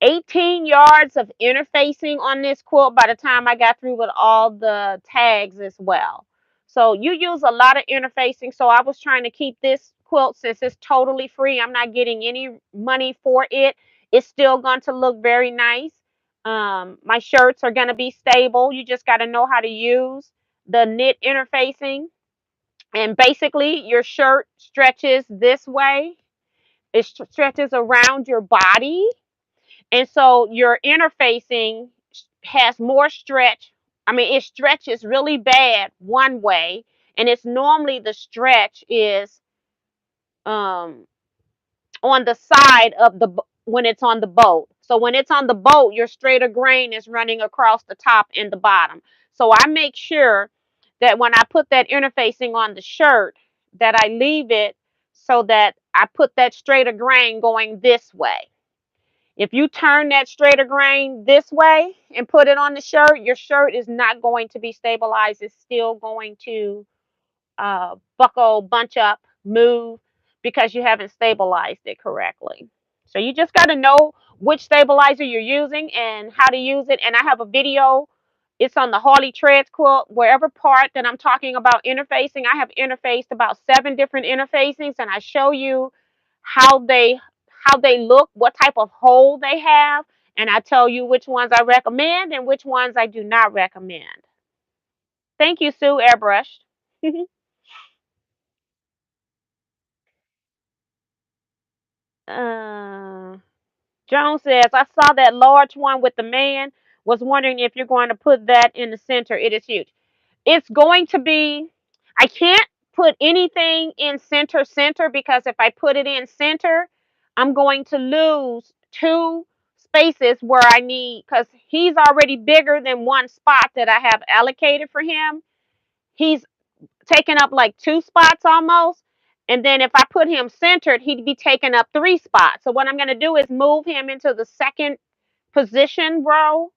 18 yards of interfacing on this quilt by the time I got through with all the tags as well. So you use a lot of interfacing. So I was trying to keep this quilt, since it's totally free, I'm not getting any money for it. It's still going to look very nice. My shirts are going to be stable. You just got to know how to use the knit interfacing. And basically your shirt stretches this way. It stretches around your body, and so your interfacing has more stretch. I mean, it stretches really bad one way, and it's normally the stretch is um on the side of the when it's on the boat. So when it's on the boat, your straighter grain is running across the top and the bottom. So I make sure that when I put that interfacing on the shirt, that I leave it so that I put that straighter grain going this way. If you turn that straighter grain this way and put it on the shirt, your shirt is not going to be stabilized. It's still going to buckle, bunch up, move because you haven't stabilized it correctly. So you just got to know which stabilizer you're using and how to use it. And I have a video. It's on the Harley Treads quilt. Wherever part that I'm talking about interfacing, I have interfaced about 7 different interfacings, and I show you how they look, what type of hole they have, and I tell you which ones I recommend and which ones I do not recommend. Thank you, Sue Airbrushed. uh, Joan says, I saw that large one with the man. Was wondering if you're going to put that in the center. It is huge. It's going to be, I can't put anything in center because if I put it in center, I'm going to lose 2 spaces where I need, because he's already bigger than one spot that I have allocated for him. He's taking up like 2 spots almost. And then if I put him centered, he'd be taking up 3 spots. So what I'm going to do is move him into the second position row,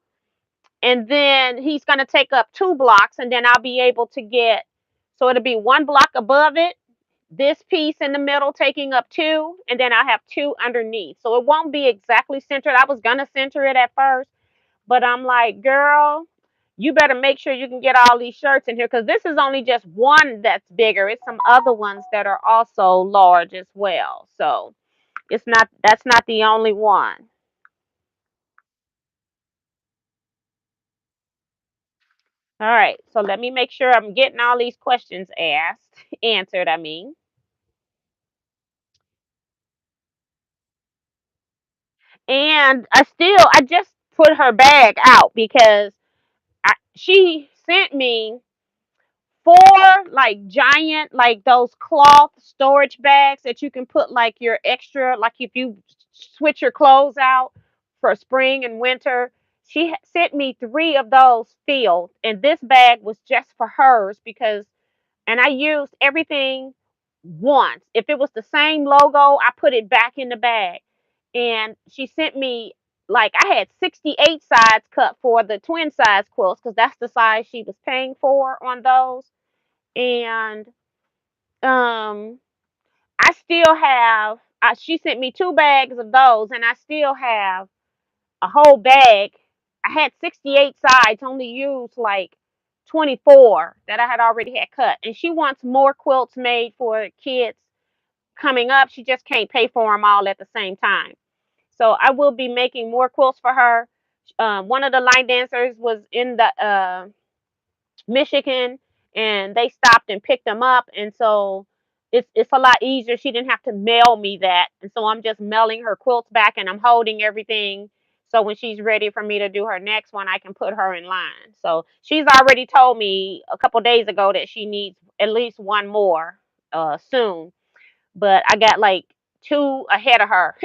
and then he's going to take up 2 blocks, and then I'll be able to get, so it'll be 1 block above it, this piece in the middle taking up 2, and then I'll have 2 underneath. So it won't be exactly centered. I was going to center it at first, but I'm like, girl, you better make sure you can get all these shirts in here, because this is only just one that's bigger. It's some other ones that are also large as well. So that's not the only one. All right, so let me make sure I'm getting all these questions answered. I mean, And I just put her bag out because she sent me four like giant, like those cloth storage bags that you can put like your extra, like if you switch your clothes out for spring and winter. She sent me three of those filled, and this bag was just for hers because, and I used everything once. If it was the same logo, I put it back in the bag. And she sent me, like, I had 68 sides cut for the twin size quilts because that's the size she was paying for on those. And um I still have, she sent me two bags of those, and I still have a whole bag. I had 68 sides, only used like 24 that I had already had cut. And she wants more quilts made for kids coming up. She just can't pay for them all at the same time. So I will be making more quilts for her. One of the line dancers was in the Michigan, and they stopped and picked them up, and so it's a lot easier. She didn't have to mail me that, and so I'm just mailing her quilts back, and I'm holding everything. So when she's ready for me to do her next one, I can put her in line. So she's already told me a couple days ago that she needs at least one more soon, but I got like two ahead of her.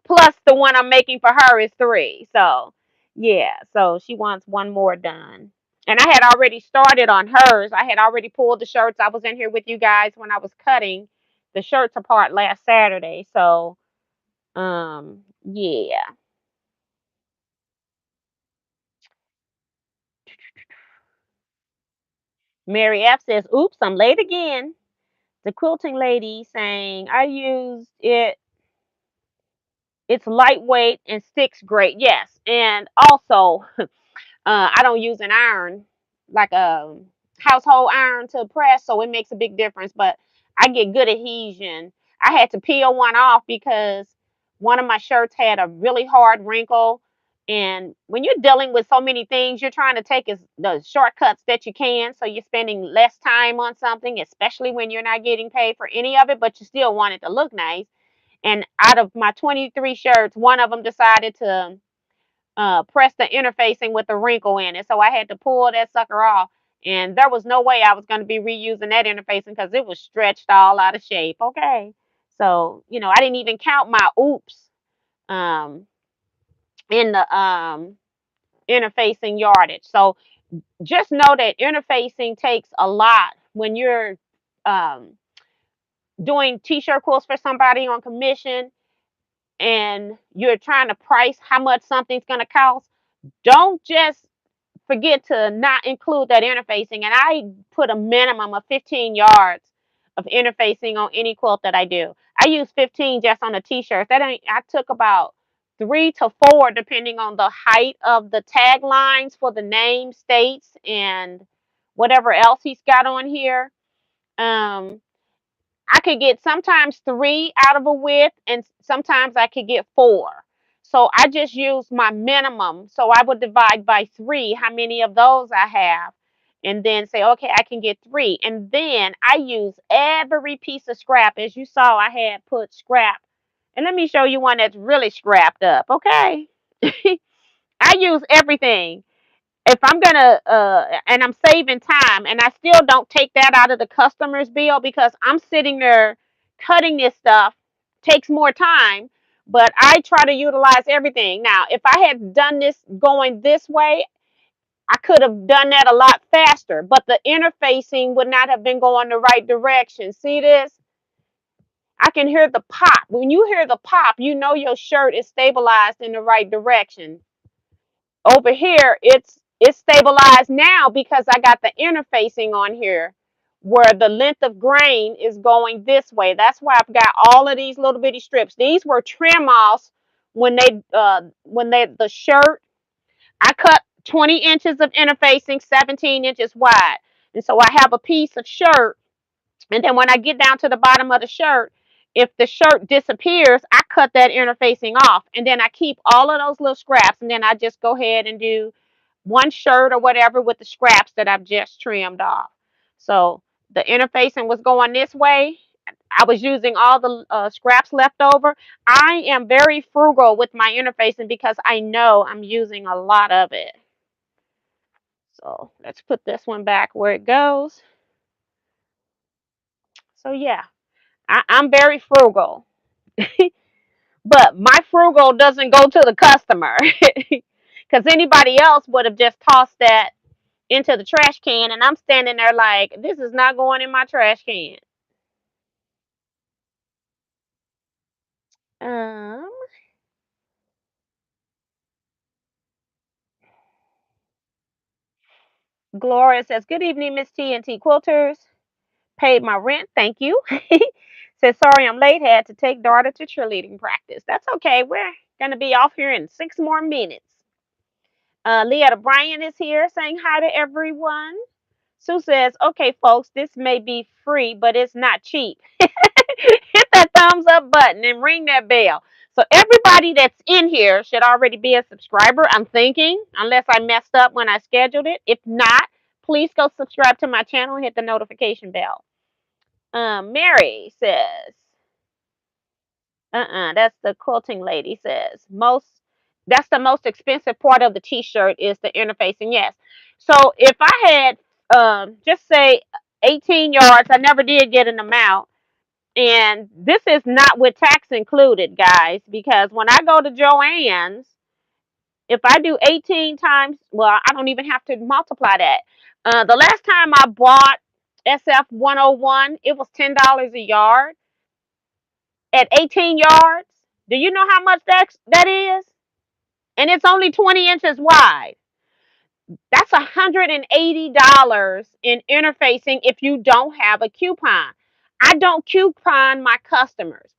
Plus the one I'm making for her is three. So yeah, so she wants one more done. And I had already started on hers. I had already pulled the shirts. I was in here with you guys when I was cutting the shirts apart last Saturday. So yeah. Mary F says, oops, I'm late again. The quilting lady saying I used it. It's lightweight and sticks great. Yes. And also I don't use an iron, like a household iron to press, so it makes a big difference. But I get good adhesion. I had to peel one off because one of my shirts had a really hard wrinkle. And when you're dealing with so many things, you're trying to take the shortcuts that you can. So you're spending less time on something, especially when you're not getting paid for any of it, but you still want it to look nice. And out of my 23 shirts, one of them decided to press the interfacing with the wrinkle in it. So I had to pull that sucker off. And there was no way I was going to be reusing that interfacing because it was stretched all out of shape. Okay. So, I didn't even count my oops um, in the interfacing yardage. So just know that interfacing takes a lot when you're um, doing t-shirt quilts for somebody on commission and you're trying to price how much something's going to cost. Don't just forget to not include that interfacing. And I put a minimum of 15 yards of interfacing on any quilt that I do. I use 15 just on the t-shirts. I took about 3 to 4 depending on the height of the tag lines for the name states and whatever else he's got on here. Um, I could get sometimes 3 out of a width, and sometimes I could get 4. So I just use my minimum. So I would divide by 3 how many of those I have, and then say, okay, I can get 3. And then I use every piece of scrap. As you saw, I had put scrap. And let me show you one that's really scrapped up, okay? I use everything. If I'm gonna and I'm saving time, and I still don't take that out of the customer's bill because I'm sitting there cutting this stuff takes more time, but I try to utilize everything. Now if I had done this going this way, I could have done that a lot faster, but the interfacing would not have been going the right direction. See this? I can hear the pop. When you hear the pop, you know your shirt is stabilized in the right direction. Over here it's stabilized now because I got the interfacing on here where the length of grain is going this way. That's why I've got all of these little bitty strips. These were trim offs when they the shirt. I cut 20 inches of interfacing, 17 inches wide. And so I have a piece of shirt, and then when I get down to the bottom of the shirt, if the shirt disappears, I cut that interfacing off. And then I keep all of those little scraps. And then I just go ahead and do one shirt or whatever with the scraps that I've just trimmed off. So the interfacing was going this way. I was using all the scraps left over. I am very frugal with my interfacing because I know I'm using a lot of it. So let's put this one back where it goes. So yeah, I'm very frugal. But my frugal doesn't go to the customer. Because anybody else would have just tossed that into the trash can, and I'm standing there like, this is not going in my trash can. Um, Gloria says, good evening, Miss T and T Quilters. Paid my rent, thank you. Says, sorry I'm late, had to take daughter to cheerleading practice. That's okay. We're going to be off here in 6 more minutes. Leah Bryan is here saying hi to everyone. Sue says, okay, folks, this may be free, but it's not cheap. Hit that thumbs up button and ring that bell. So everybody that's in here should already be a subscriber, I'm thinking, unless I messed up when I scheduled it. If not, please go subscribe to my channel and hit the notification bell. Mary says, that's the quilting lady says, that's the most expensive part of the t-shirt is the interfacing. Yes. So if I had, just say 18 yards, I never did get an amount. And this is not with tax included, guys, because when I go to Joann's, if I do 18 times, well, I don't even have to multiply that. The last time I bought SF 101, it was $10 a yard. At 18 yards, do you know how much that is? And it's only 20 inches wide. That's $180 in interfacing if you don't have a coupon. I don't coupon my customers.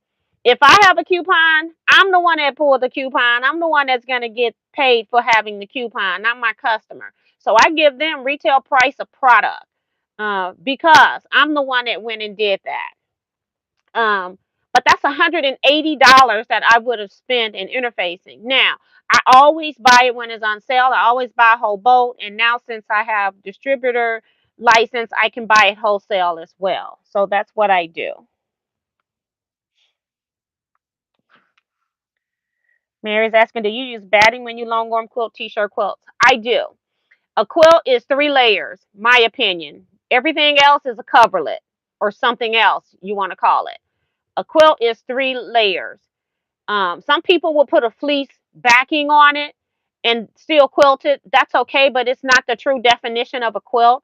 If I have a coupon, I'm the one that pulled the coupon. I'm the one that's going to get paid for having the coupon, not my customer. So I give them retail price of product because I'm the one that went and did that. But that's $180 that I would have spent in interfacing. Now, I always buy it when it's on sale. I always buy a whole boat. And now since I have distributor license, I can buy it wholesale as well. So that's what I do. Mary's asking, do you use batting when you long arm quilt t-shirt quilts? I do. A quilt is 3 layers, my opinion. Everything else is a coverlet or something else you want to call it. A quilt is 3 layers. Some people will put a fleece backing on it and still quilt it. That's okay, but it's not the true definition of a quilt.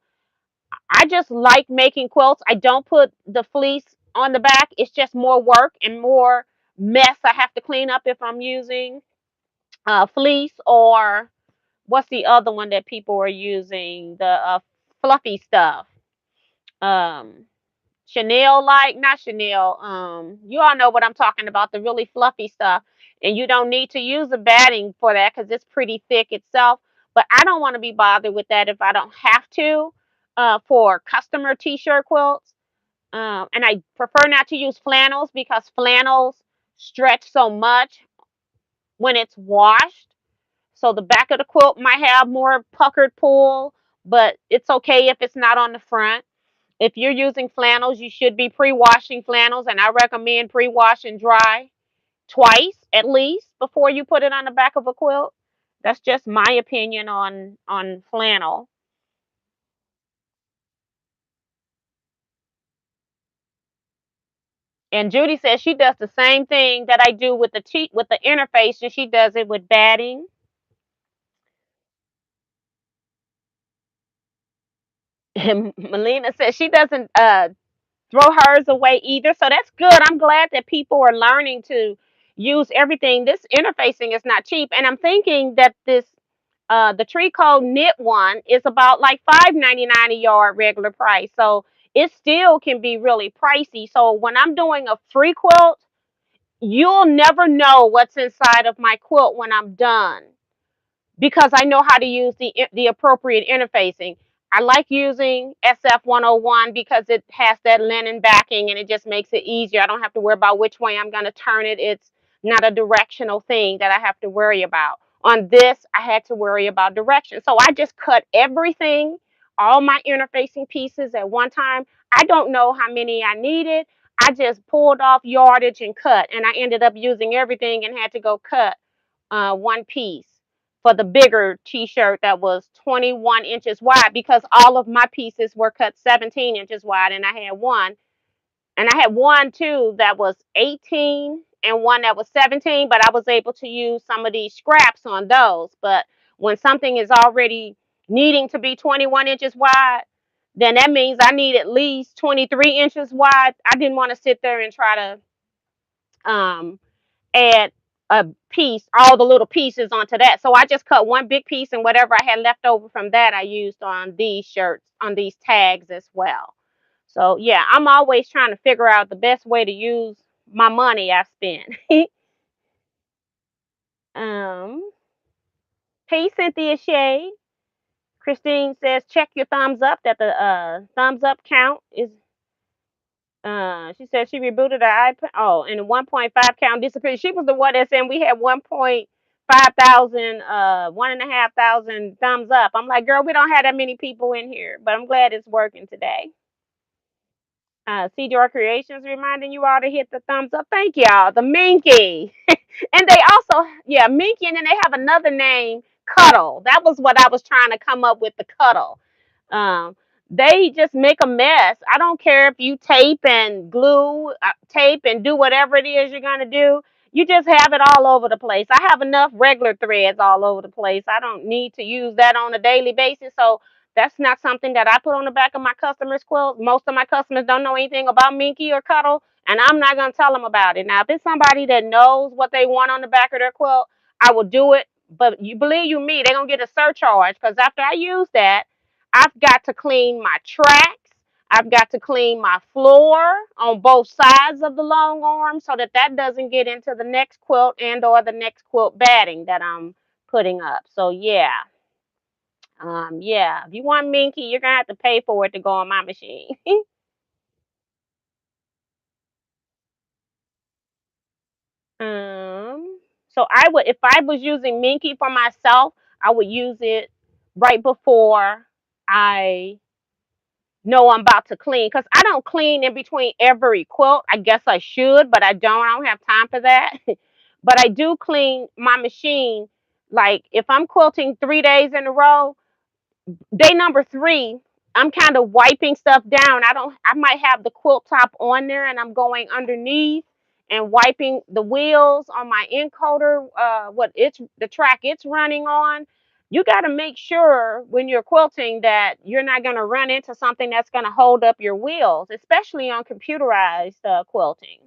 I just like making quilts. I don't put the fleece on the back. It's just more work and more mess I have to clean up if I'm using fleece or what's the other one that people are using? The fluffy stuff. Um, Chanel, like not Chanel. You all know what I'm talking about, the really fluffy stuff. And you don't need to use a batting for that because it's pretty thick itself. But I don't want to be bothered with that if I don't have to for customer t-shirt quilts. And I prefer not to use flannels because flannels stretch so much when it's washed. So the back of the quilt might have more puckered pull, but it's okay if it's not on the front. If you're using flannels, you should be pre-washing flannels, and I recommend pre-wash and dry twice at least before you put it on the back of a quilt. That's just my opinion on flannel. And Judy says she does the same thing that I do with the interface, and she does it with batting. And Melina says she doesn't throw hers away either. So that's good. I'm glad that people are learning to use everything. This interfacing is not cheap, and I'm thinking that this the Tricot knit one is about like $5.99 a yard regular price. So it still can be really pricey. So when I'm doing a free quilt, you'll never know what's inside of my quilt when I'm done because I know how to use the appropriate interfacing. I like using SF 101 because it has that linen backing and it just makes it easier. I don't have to worry about which way I'm going to turn it. It's not a directional thing that I have to worry about. On this, I had to worry about direction. So I just cut everything, all my interfacing pieces at one time. I don't know how many I needed. I just pulled off yardage and cut, and I ended up using everything and had to go cut one piece for the bigger t-shirt that was 21 inches wide, because all of my pieces were cut 17 inches wide, and I had one too that was 18 and one that was 17, but I was able to use some of these scraps on those. But when something is already needing to be 21 inches wide, then that means I need at least 23 inches wide. I didn't want to sit there and try to add a piece, all the little pieces onto that. So I just cut one big piece, and whatever I had left over from that, I used on these shirts, on these tags as well. So yeah, I'm always trying to figure out the best way to use my money I spend. um, hey Cynthia Shay. Christine says check your thumbs up, that the thumbs up count is she said she rebooted her iPad. Oh, and the 1.5 count disappeared. She was the one that said we had 1.5 thousand, 1,500 thumbs up. I'm like, girl, we don't have that many people in here, but I'm glad it's working today. CDR Creations reminding you all to hit the thumbs up. Thank y'all. The Minky. And they also, yeah, Minky, and then they have another name, Cuddle. That was what I was trying to come up with, the Cuddle. Um, they just make a mess. I don't care if you tape and glue, tape and do whatever it is you're gonna do. You just have it all over the place. I have enough regular threads all over the place. I don't need to use that on a daily basis. So that's not something that I put on the back of my customers' quilts. Most of my customers don't know anything about Minky or Cuddle, and I'm not gonna tell them about it. Now, if it's somebody that knows what they want on the back of their quilt, I will do it. But you believe you me, they're gonna get a surcharge, because after I use that, I've got to clean my tracks. I've got to clean my floor on both sides of the long arm, so that that doesn't get into the next quilt and or the next quilt batting that I'm putting up. So yeah, yeah. If you want Minky, you're gonna have to pay for it to go on my machine. So I would, if I was using Minky for myself, I would use it right before I know I'm about to clean, because I don't clean in between every quilt. I guess I should, but I don't. I don't have time for that. But I do clean my machine. Like if I'm quilting 3 days in a row, day number three, I'm kind of wiping stuff down. I might have the quilt top on there, and I'm going underneath and wiping the wheels on my encoder, what it's the track it's running on. You got to make sure when you're quilting that you're not going to run into something that's going to hold up your wheels, especially on computerized quilting.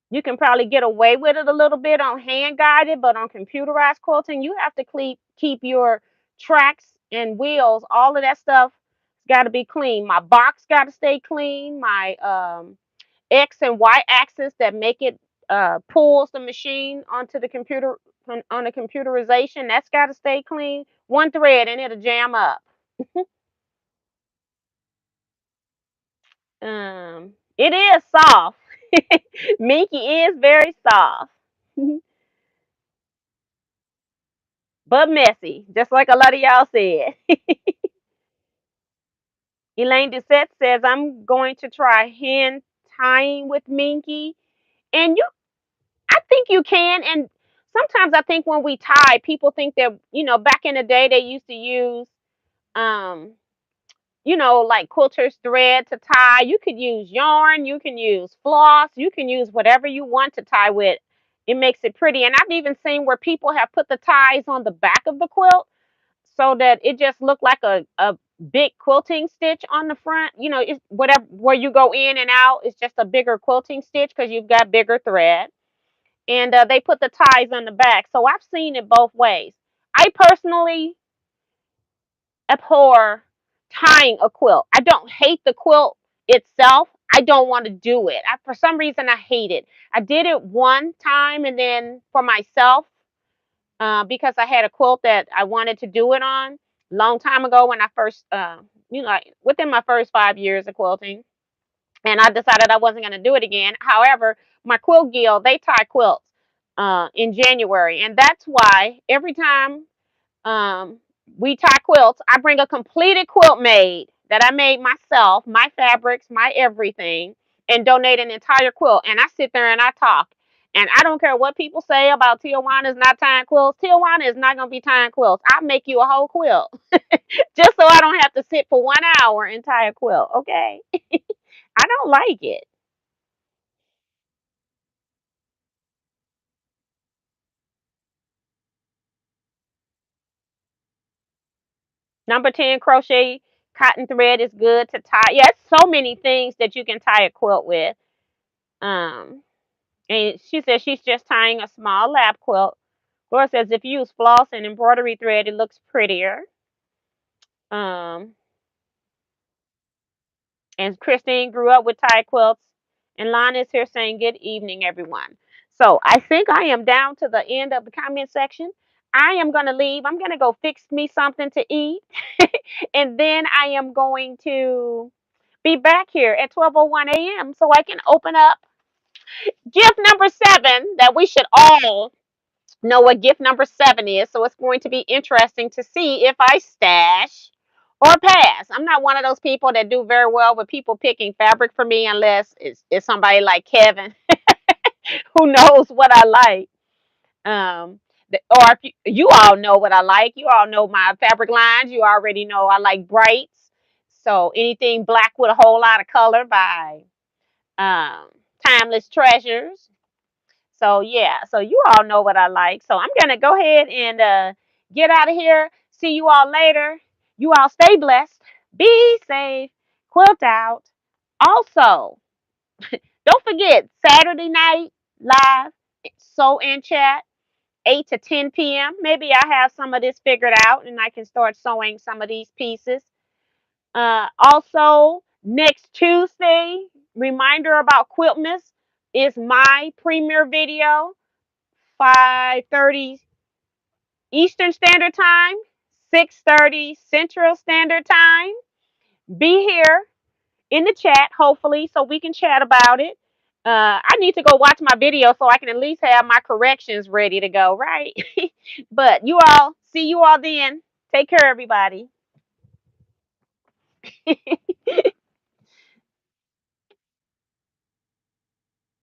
You can probably get away with it a little bit on hand guided, but on computerized quilting, you have to keep your tracks and wheels, all of that stuff got to be clean. My box got to stay clean. My X and Y axis that make it pulls the machine onto the computer, on the computerization, that's got to stay clean. One thread and it'll jam up. It is soft. Minky is very soft. But messy, just like a lot of y'all said. Elaine Doucette says, I'm going to try hand tying with Minky. And I think you can. And sometimes I think when we tie, people think that, back in the day, they used to use, um, like quilter's thread to tie. You could use yarn, you can use floss, you can use whatever you want to tie with. It makes it pretty. And I've even seen where people have put the ties on the back of the quilt, so that it just looked like a big quilting stitch on the front. It's whatever, where you go in and out, it's just a bigger quilting stitch because you've got bigger thread. And they put the ties on the back. So I've seen it both ways. I personally abhor tying a quilt. I don't hate the quilt itself. I don't want to do it. For some reason, I hate it. I did it one time, and then for myself, because I had a quilt that I wanted to do it on long time ago when I first, within my first 5 years of quilting, and I decided I wasn't going to do it again. However, my quilt guild, they tie quilts in January, and that's why every time um, we tie quilts, I bring a completed quilt made that I made myself, my fabrics, my everything, and donate an entire quilt. And I sit there and I talk. And I don't care what people say about Tijuana's not tying quilts. Tijuana is not going to be tying quilts. I'll make you a whole quilt just so I don't have to sit for 1 hour and tie a quilt. Okay. I don't like it. Number 10, crochet cotton thread is good to tie. Yeah, it's so many things that you can tie a quilt with. Um, and she says she's just tying a small lap quilt. Laura says if you use floss and embroidery thread, it looks prettier. Um, and Christine grew up with tie quilts. And Lana is here saying good evening, everyone. So I think I am down to the end of the comment section. I am going to leave. I'm going to go fix me something to eat. And then I am going to be back here at 12:01 a.m. so I can open up gift number 7 that we should all know what gift number 7 is. So it's going to be interesting to see if I stash or pass. I'm not one of those people that do very well with people picking fabric for me unless it's somebody like Kevin who knows what I like. Or if you all know what I like, you all know my fabric lines. You already know I like brights. So anything black with a whole lot of color by um, Timeless Treasures. So yeah, so you all know what I like. So I'm gonna go ahead and get out of here. See you all later. You all stay blessed. Be safe. Quilt out. Also, don't forget Saturday night live. Sew and chat 8 to 10 p.m. Maybe I have some of this figured out and I can start sewing some of these pieces. Also, next Tuesday, reminder about Quiltmas is my premiere video, 5:30 Eastern Standard Time, 6:30 Central Standard Time. Be here in the chat, hopefully, so we can chat about it. I need to go watch my video so I can at least have my corrections ready to go, right? But you all, see you all then. Take care, everybody.